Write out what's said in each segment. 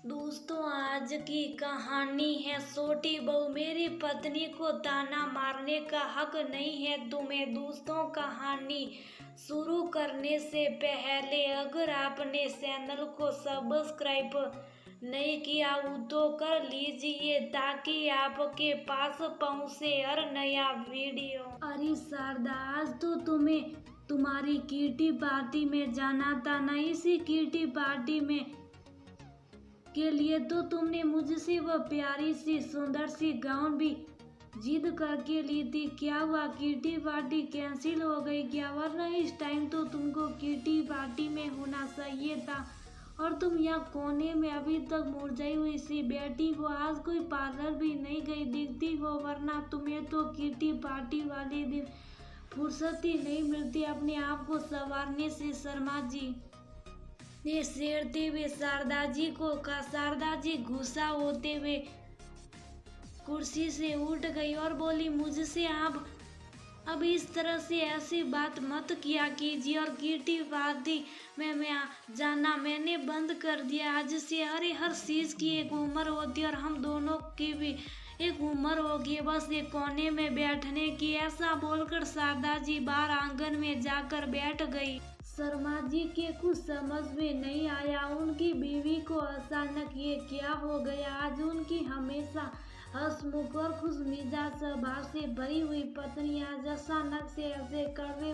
दोस्तों, आज की कहानी है छोटी बहू। मेरी पत्नी को ताना मारने का हक नहीं है तुम्हें। दोस्तों, कहानी शुरू करने से पहले अगर आपने चैनल को सब्सक्राइब नहीं किया हो तो कर लीजिए ताकि आपके पास पहुंचे हर नया वीडियो। अरे शारदा, आज तो तुम्हें तुम्हारी किटी पार्टी में जाना था ना। इसी किटी पार्टी में के लिए तो तुमने मुझसे वह प्यारी सी सुंदर सी गाउन भी जिद करके ली थी। क्या हुआ, किटी पार्टी कैंसिल हो गई क्या? वरना इस टाइम तो तुमको किटी पार्टी में होना चाहिए था और तुम यहाँ कोने में अभी तक मुरझाई हुई सी बैठी हो। आज कोई पार्लर भी नहीं गई दिखती हो, वरना तुम्हें तो किटी पार्टी वाले दिन फुर्सत ही नहीं मिलती अपने आप को संवारने से। शर्मा जी ने छेड़ते हुए शारदा जी को कहा। शारदा जी गुस्सा होते हुए कुर्सी से उठ गई और बोली, मुझसे आप अब इस तरह से ऐसी बात मत किया कीजिए। और किटी पार्टी में मैं जाना मैंने बंद कर दिया आज से। अरे हर चीज की एक उम्र होती है और हम दोनों की भी एक उम्र होगी, बस एक कोने में बैठने की। ऐसा बोलकर शारदा जी बाहर आंगन में जाकर बैठ गई। शर्मा जी के कुछ समझ में नहीं आया। उनकी बीवी को अचानक ये क्या हो गया। आज उनकी हमेशा हंसमुख और खुश मिजाज स्वभाव से भरी हुई पत्नी आज अचानक से ऐसे कड़वे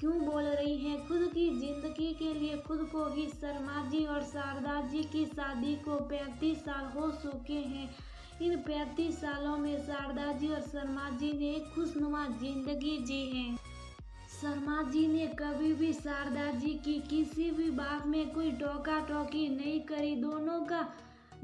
क्यों बोल रही हैं। खुद की जिंदगी के लिए खुद को ही। शर्मा जी और शारदा जी की शादी को 35 साल हो चुके हैं। इन 35 सालों में शारदा जी और शर्मा जी ने एक खुशनुमा जिंदगी जी है। शर्मा जी ने कभी भी शारदा जी की किसी भी बात में कोई टोका टोकी नहीं करी। दोनों का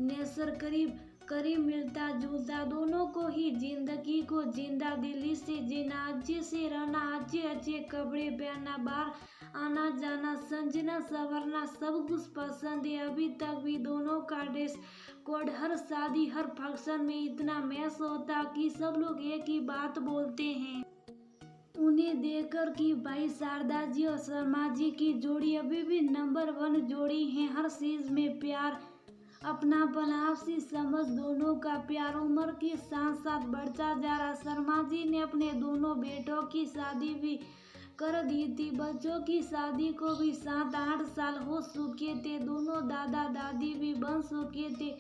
नेचर करीब करीब मिलता जुलता। दोनों को ही जिंदगी को जिंदा दिली से जीना, अच्छे से रहना, अच्छे अच्छे कपड़े पहनना, बाहर आना जाना, संजना संवरना सब कुछ पसंद है। अभी तक भी दोनों का ड्रेस कोड हर शादी हर फंक्शन में इतना मैच होता कि सब लोग एक ही बात बोलते हैं उन्हें देखकर कि भाई शारदा जी और शर्मा जी की जोड़ी अभी भी नंबर 1 जोड़ी है। हर चीज में प्यार, अपनापन, आपसी समझ, दोनों का प्यार उम्र के साथ साथ बढ़ता जा रहा। शर्मा जी ने अपने दोनों बेटों की शादी भी कर दी थी। बच्चों की शादी को भी 7-8 साल हो चुके थे। दोनों दादा दादी भी बन चुके थे।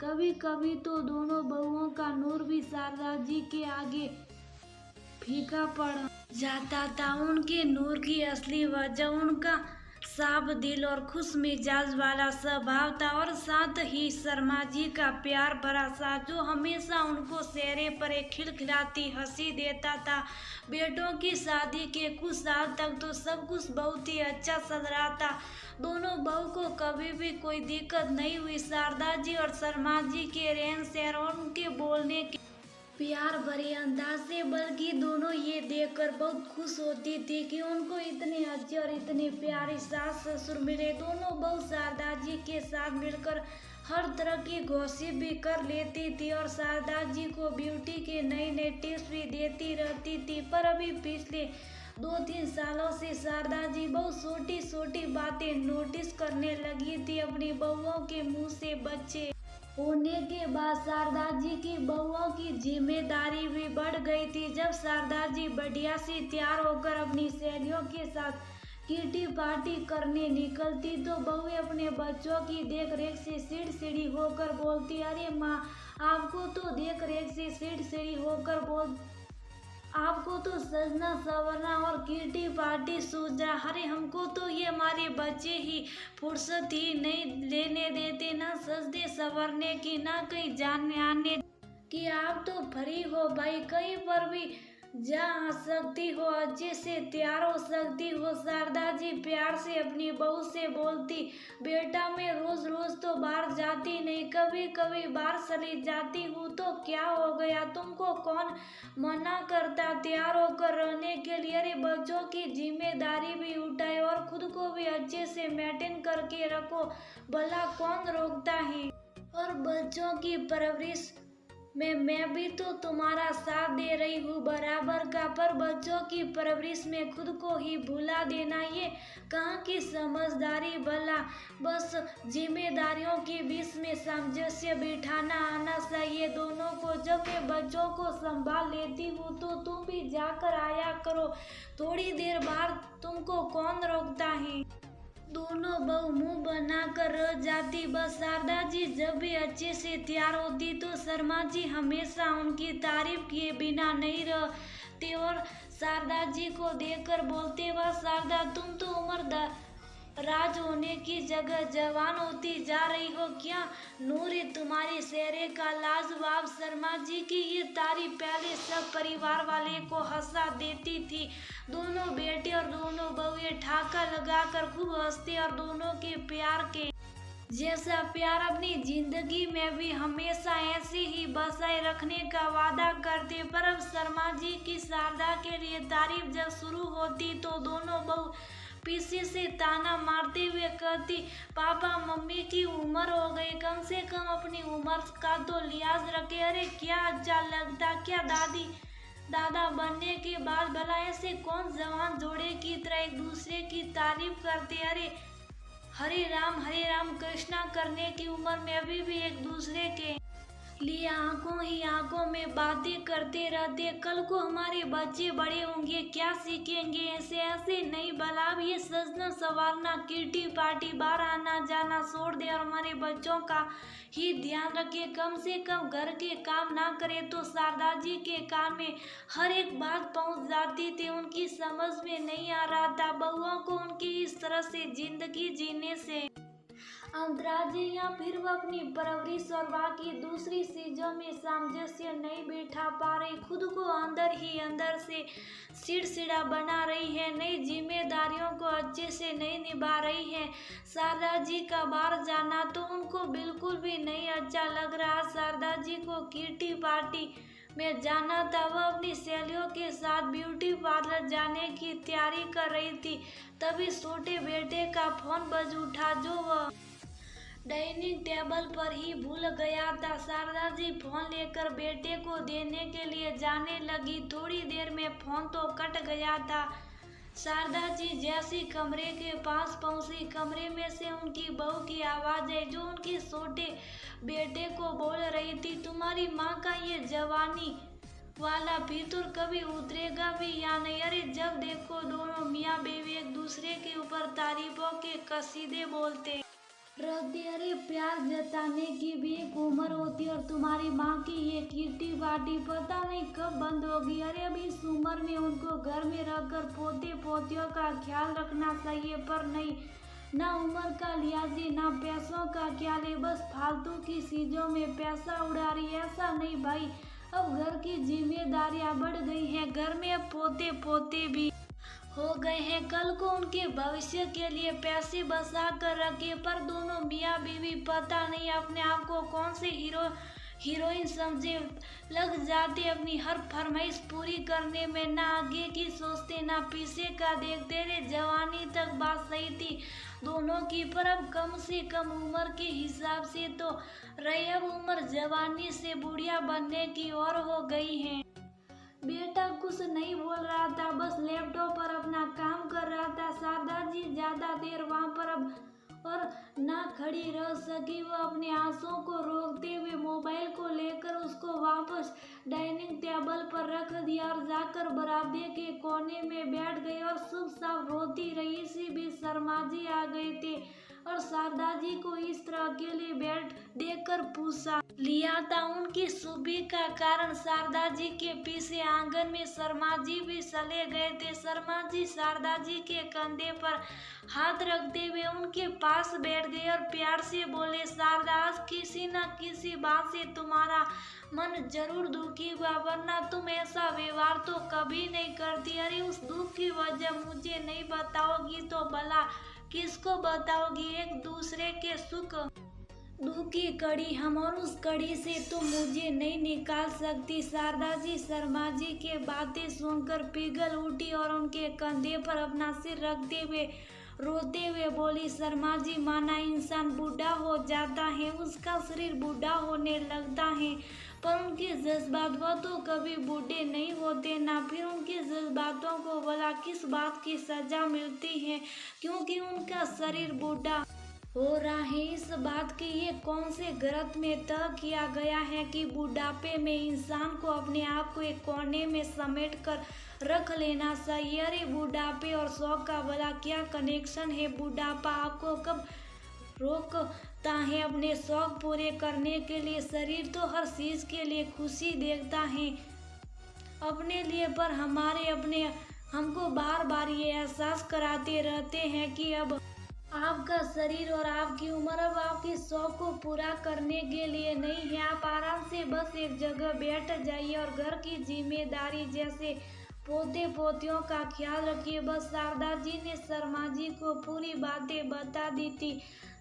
कभी कभी तो दोनों बहुओं का नूर भी शारदा जी के आगे फीका पड़ जाता था। उनके नूर की असली वजह उनका साफ दिल और खुश मिजाज वाला स्वभाव था और साथ ही शर्मा जी का प्यार भरा साथ जो हमेशा उनको चेहरे पर एक खिलखिलाती हंसी देता था। बेटों की शादी के कुछ साल तक तो सब कुछ बहुत ही अच्छा चल रहा था। दोनों बहू को कभी भी कोई दिक्कत नहीं हुई। शारदा जी और शर्मा जी के रहन सहन और उनके बोलने के प्यार भरे अंदाज से, बल्कि दोनों ये देखकर बहुत खुश होती थी कि उनको इतने अच्छे और इतने प्यारे सास ससुर मिले। दोनों बहू शारदा जी के साथ मिलकर हर तरह की गॉसिप भी कर लेती थी और शारदा जी को ब्यूटी के नए नए टिप्स भी देती रहती थी। पर अभी पिछले 2-3 सालों से शारदा जी बहुत छोटी छोटी बातें नोटिस करने लगी थी। अपनी बहुओं के मुंह से बच्चे होने के बाद शारदा जी की बहुओं की जिम्मेदारी भी बढ़ गई थी। जब शारदा जी बढ़िया सी तैयार होकर अपनी सहेलियों के साथ किटी पार्टी करने निकलती तो बहुएं अपने बच्चों की देख रेख से चिड़चिड़ी होकर बोलती, अरे माँ आपको तो देख रेख से चिड़चिड़ी होकर आपको तो सजना संवरना और किटी पार्टी सूझा। अरे हमको तो ये हमारे बच्चे ही फुर्सत ही नहीं लेने देते, ना सजने संवरने की, ना कहीं जाने आने की। आप तो फ्री हो भाई, कहीं पर भी जा सकती हो, अच्छे से तैयार हो सकती हो। शारदा जी प्यार से अपनी बहू से बोलती, बेटा मैं रोज रोज तो बाहर जाती नहीं, कभी कभी बाहर चली जाती हूँ तो क्या हो गया, तुमको कौन मना करता तैयार होकर रहने के लिए। अरे बच्चों की जिम्मेदारी भी उठाए और खुद को भी अच्छे से मेंटेन करके रखो, भला कौन रोकता है। और बच्चों की परवरिश मैं भी तो तुम्हारा साथ दे रही हूँ बराबर का, पर बच्चों की परवरिश में खुद को ही भुला देना ये कहाँ की समझदारी भला। बस जिम्मेदारियों के बीच में सामंजस्य बिठाना आना चाहिए दोनों को। जब मैं बच्चों को संभाल लेती हूँ तो तुम भी जाकर आया करो, थोड़ी देर बाद तुमको कौन रोकता है। दोनों बहू मुंह बनाकर रह जाती। बस शारदा जी जब भी अच्छे से तैयार होती तो शर्मा जी हमेशा उनकी तारीफ किए बिना नहीं रहते और शारदा जी को देखकर बोलते, वाह शारदा तुम तो उम्र राज होने की जगह जवान होती जा रही हो क्या। नूर है तुम्हारे चेहरे का लाजवाब। शर्मा जी की ये तारीफ पहले सब परिवार वाले को हंसा देती थी। दोनों बेटे और दोनों बहुए ठाका लगाकर खूब हंसते और दोनों के प्यार के जैसा प्यार अपनी जिंदगी में भी हमेशा ऐसे ही बसाए रखने का वादा करते। पर अब शर्मा जी की शारदा के लिए तारीफ जब शुरू होती तो दोनों बहू पीछे से ताना मारते हुए कहती, पापा मम्मी की उम्र हो गई, कम से कम अपनी उम्र का तो लिहाज रखे। अरे क्या अच्छा लगता क्या दादी दादा बनने के बाद भला ऐसे कौन जवान जोड़े की तरह एक दूसरे की तारीफ करते। अरे हरे राम कृष्णा करने की उम्र में अभी भी एक दूसरे के लिए आंखों ही आंखों में बातें करते रहते। कल को हमारे बच्चे बड़े होंगे क्या सीखेंगे, ऐसे ऐसे नहीं भला अब ये सजना संवारना किटी पार्टी बाहर आना जाना छोड़ दे और हमारे बच्चों का ही ध्यान रखे। कम से कम घर के काम ना करे तो शारदा जी के कान में हर एक बात पहुंच जाती थी। उनकी समझ में नहीं आ रहा था बहुओं को उनकी इस तरह से जिंदगी जीने से अंतराज या फिर वह अपनी परवरिश और बाकी दूसरी चीजों में सामंजस्य नहीं बैठा पा रही। खुद को अंदर ही अंदर से चिड़चिड़ा बना रही है, नई जिम्मेदारियों को अच्छे से नहीं निभा रही है। शारदा जी का बाहर जाना तो उनको बिल्कुल भी नहीं अच्छा लग रहा। शारदा जी को किटी पार्टी में जाना था। वह अपनी सहेलियों के साथ ब्यूटी पार्लर जाने की तैयारी कर रही थी, तभी छोटे बेटे का फोन बज उठा जो वह डाइनिंग टेबल पर ही भूल गया था। शारदा जी फोन लेकर बेटे को देने के लिए जाने लगी। थोड़ी देर में फोन तो कट गया था। शारदा जी जैसी कमरे के पास पहुंची, कमरे में से उनकी बहू की आवाज आई जो उनके छोटे बेटे को बोल रही थी, तुम्हारी माँ का ये जवानी वाला भीतर कभी उतरेगा भी या नहीं। अरे जब देखो दोनों मियाँ बीवी एक दूसरे के ऊपर तारीफों के कसीदे बोलते रहते। अरे प्यार जताने की भी एक उम्र होती और तुम्हारी माँ की ये किटी पार्टी पता नहीं कब बंद होगी। अरे अब इस उम्र में उनको घर में रखकर पोते पोतियों का ख्याल रखना चाहिए, पर नहीं, ना उम्र का लिहाजी ना पैसों का ख्याल है, बस फालतू की चीजों में पैसा उड़ा रही है। ऐसा नहीं भाई, अब घर की जिम्मेदारियां बढ़ गई हैं, घर में अब पोते पोते भी हो गए हैं, कल को उनके भविष्य के लिए पैसे बचा कर रखे। पर दोनों मियाँ बीवी पता नहीं अपने आप को कौन से हीरोइन समझे लग जाते अपनी हर फरमाइश पूरी करने में। ना आगे की सोचते ना पीछे का देखते रहे। जवानी तक बात सही थी दोनों की, पर अब कम से कम उम्र के हिसाब से तो रही, अब उम्र जवानी से बुढ़िया बनने की ओर हो गई है। बेटा कुछ नहीं बोल रहा था, बस लैपटॉप पर अपना काम कर रहा था। शारदा जी ज्यादा देर वहां पर अब और ना खड़ी रह सकी। वह अपने आंसुओं को रोकते हुए मोबाइल को लेकर उसको वापस डाइनिंग टेबल पर रख दिया और जाकर बरामदे के कोने में बैठ गई और चुप साफ रोती रही। इसी बीच शर्मा जी आ गए थे और शारदा जी को इस तरह अकेले बैठ देखकर पूछा लिया था उनकी सुबह का कारण। शारदा जी के पीछे आंगन में शर्मा जी भी चले गए थे। शर्मा जी शारदा जी के कंधे पर हाथ रखते हुए उनके पास बैठ गए और प्यार से बोले, शारदा आज किसी न किसी बात से तुम्हारा मन जरूर दुखी हुआ, वरना तुम ऐसा व्यवहार तो कभी नहीं करती। अरे उस दुख की वजह मुझे नहीं बताओगी तो भला किसको बताओगी। एक दूसरे के सुख दुख की कड़ी हम और उस कड़ी से तो मुझे नहीं निकाल सकती। शारदा जी शर्मा जी के बातें सुनकर पिघल उठी और उनके कंधे पर अपना सिर रखते हुए रोते हुए बोली शर्मा जी, माना इंसान बूढ़ा हो जाता है, उसका शरीर बूढ़ा होने लगता है, पर उनके जज्बात वह तो कभी बूढ़े नहीं होते ना। फिर उनके जज्बातों को भला किस बात की सजा मिलती है, क्योंकि उनका शरीर बूढ़ा हो रहा है। इस बात की ये कौन से ग्रंथ में तय किया गया है कि बुढ़ापे में इंसान को अपने आप को एक कोने में समेट कर रख लेना चाहिए। अरे बुढ़ापे और शौक का भला क्या कनेक्शन है? बुढ़ापा आपको कब रोकता है अपने शौक पूरे करने के लिए? शरीर तो हर चीज के लिए खुशी देखता है अपने लिए, पर हमारे अपने हमको बार बार ये एहसास कराते रहते हैं कि अब आपका शरीर और आपकी उम्र अब आपके शौक को पूरा करने के लिए नहीं है। आप आराम से बस एक जगह बैठ जाइए और घर की जिम्मेदारी जैसे पोते पोतियों का ख्याल रखिए। बस शारदा जी ने शर्मा जी को पूरी बातें बता दी थी।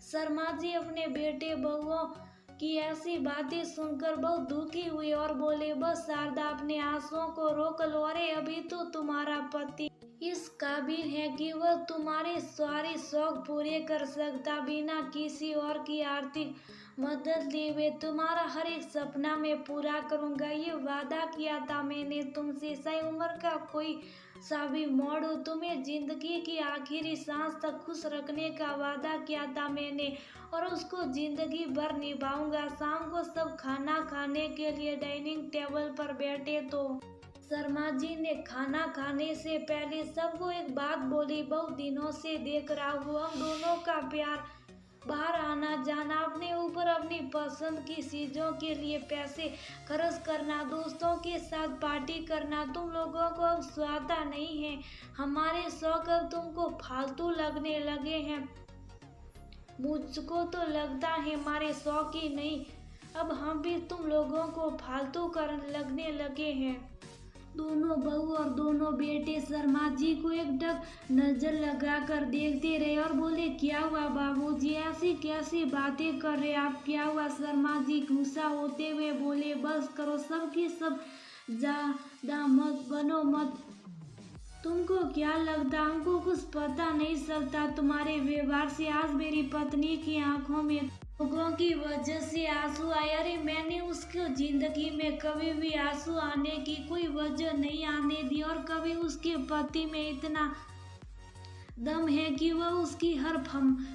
शर्मा जी अपने बेटे बहुओं की ऐसी बातें सुनकर बहुत दुखी हुई और बोले, बस शारदा अपने आंसुओं को रोक लो। अरे अभी तो तुम्हारा पति इस काबिल है कि वह तुम्हारे सारे शौक पूरे कर सकता, बिना किसी और की आर्थिक मदद लिए हुए तुम्हारा हर एक सपना मैं पूरा करूंगा। ये वादा किया था मैंने तुमसे, सही उम्र का कोई सा भी मोड़ हो, तुम्हें जिंदगी की आखिरी सांस तक खुश रखने का वादा किया था मैंने, और उसको जिंदगी भर निभाऊंगा। शाम को सब खाना खाने के लिए डाइनिंग टेबल पर बैठे तो शर्मा जी ने खाना खाने से पहले सबको एक बात बोली, बहुत दिनों से देख रहा हूँ हम दोनों का प्यार, बाहर आना जाना, अपने ऊपर अपनी पसंद की चीजों के लिए पैसे खर्च करना, दोस्तों के साथ पार्टी करना तुम लोगों को अब स्वादा नहीं है। हमारे शौक अब तुमको फालतू लगने लगे हैं। मुझको तो लगता है हमारे शौक ही नहीं, अब हम भी तुम लोगों को फालतू कर लगने लगे हैं। दोनों बहू और दोनों बेटे शर्मा जी को एकटक नजर लगाकर देखते रहे और बोले, क्या हुआ बाबूजी, ऐसी कैसी बातें कर रहे आप, क्या हुआ? शर्मा जी गुस्सा होते हुए बोले, बस करो सबकी सब, ज्यादा मत बनो मत। तुमको क्या लगता हमको कुछ पता नहीं चलता तुम्हारे व्यवहार से? आज मेरी पत्नी की आंखों में लोगों की वजह से आंसू आए। अरे मैंने उसको जिंदगी में कभी भी आंसू आने की कोई वजह नहीं आने दी, और कभी उसके पति में इतना दम है कि वह उसकी हर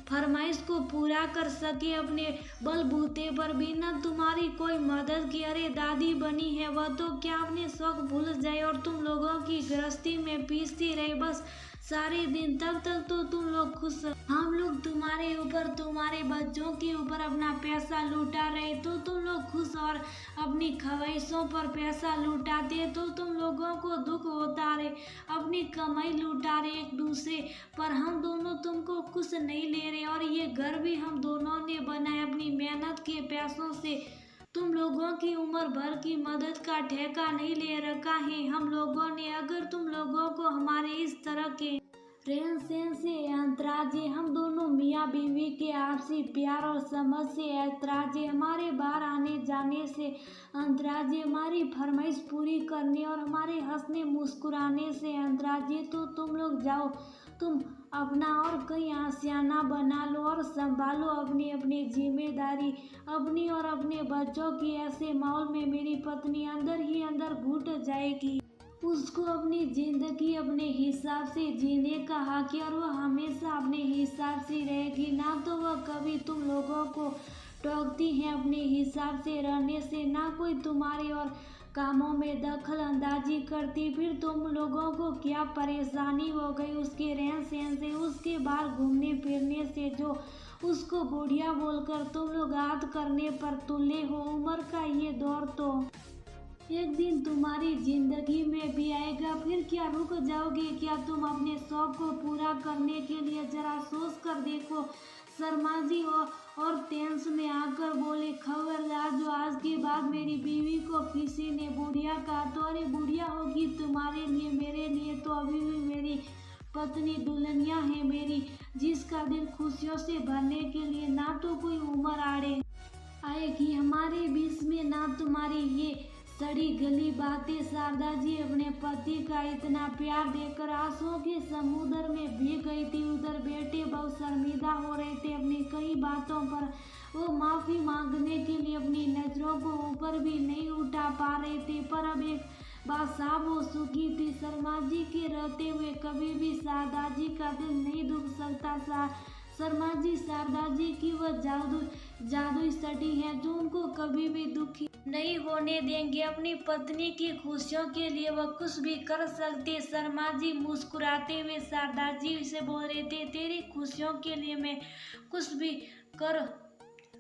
फरमाइश को पूरा कर सके अपने बलबूते पर, बिना तुम्हारी कोई मदद की। अरे दादी बनी है वह तो क्या अपने शौक भूल जाए और तुम लोगों की गृहस्थी में पीसती रहे बस सारे दिन, तब तक तो तुम लोग खुश। हम लोग तुम्हारे ऊपर, तुम्हारे बच्चों के ऊपर अपना पैसा लुटा रहे तो तुम लोग खुश, और अपनी ख्वाहिशों पर पैसा लुटाते तो तुम लोगों को दुख होता रहे। अपनी कमाई लुटा रहे एक दूसरे पर, हम दोनों तुमको खुश नहीं ले रहे, और ये घर भी हम दोनों ने बनाया अपनी मेहनत के पैसों से। तुम लोगों की उम्र भर की मदद का ठेका नहीं ले रखा है हम लोगों ने। अगर तुम लोगों को हमारे इस तरह के रहन सहन से ऐतराज है, हम दोनों मियाँ बीवी के आपसी प्यार और समझ से ऐतराज है, हमारे बाहर आने जाने से ऐतराज है, हमारी फरमाइश पूरी करने और हमारे हंसने मुस्कुराने से ऐतराज है, तो तुम लोग जाओ, तुम अपना और कहीं आशियाना बना लो और संभालो अपनी अपनी जिम्मेदारी अपनी और अपने बच्चों की। ऐसे माहौल में मेरी पत्नी अंदर ही अंदर घुट जाएगी। उसको अपनी जिंदगी अपने हिसाब से जीने का हक है, और वह हमेशा अपने हिसाब से रहेगी, ना तो वह कभी तुम लोगों को टोकती है अपने हिसाब से रहने से, ना कोई तुम्हारे और कामों में दखल अंदाजी करती। फिर तुम लोगों को क्या परेशानी हो गई उसके रहन सहन से, उसके बाहर घूमने फिरने से, जो उसको बुढ़िया बोलकर तुम लोग याद करने पर तुले हो। उम्र का ये दौर तो एक दिन तुम्हारी जिंदगी में भी आएगा, फिर क्या रुक जाओगे क्या तुम अपने शौक को पूरा करने के लिए? जरा सोच कर देखो। शर्मा जी और टेंस में आकर बोले, खबरदार जो आज के बाद मेरी बीवी को किसी ने बुढ़िया कहा तो, अरे बुढ़िया होगी तुम्हारे लिए, मेरे लिए तो अभी भी मेरी पत्नी दुल्हनिया है मेरी, जिसका दिल खुशियों से भरने के लिए ना तो कोई उम्र आड़े आएगी हमारे बीच में, ना तुम्हारी ये सड़ी गली बातें। शारदा जी अपने पति का इतना प्यार देखकर आंसुओं के समुद्र में भीग गई थी। उधर बेटे बहुत शर्मिंदा हो रहे थे अपनी कई बातों पर। वो माफी मांगने के लिए अपनी नजरों को ऊपर भी नहीं उठा पा रहे थे, पर अब एक बात साफ हो चुकी थी, शर्मा जी के रहते हुए कभी भी शारदा जी का दिल नहीं दुख सकता। शर्मा जी शारदा जी की वह जादुई सटी है जो उनको कभी भी दुखी नहीं होने देंगे। अपनी पत्नी की खुशियों के लिए वह कुछ भी कर सकते। शर्मा जी मुस्कुराते हुए शारदा जी से बोल रहे थे, तेरी खुशियों के लिए मैं कुछ भी कर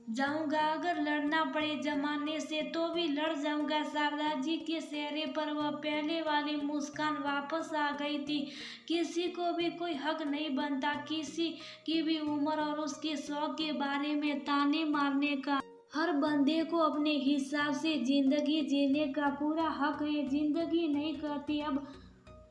जाऊंगा, अगर लड़ना पड़े जमाने से तो भी लड़ जाऊंगा। शारदा जी के चेहरे पर वह पहले वाली मुस्कान वापस आ गई थी। किसी को भी कोई हक नहीं बनता किसी की भी उम्र और उसके शौक के बारे में ताने मारने का। हर बंदे को अपने हिसाब से जिंदगी जीने का पूरा हक है। जिंदगी नहीं कहती अब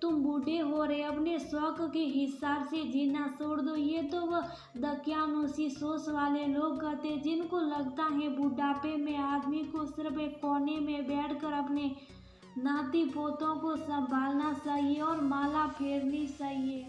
तुम बूढ़े हो रहे, अपने शौक के हिसाब से जीना छोड़ दो। ये तो वह दकियानूसी सोच वाले लोग कहते जिनको लगता है बुढ़ापे में आदमी को सिर्फ एक कोने में बैठकर अपने नाती पोतों को संभालना चाहिए और माला फेरनी चाहिए।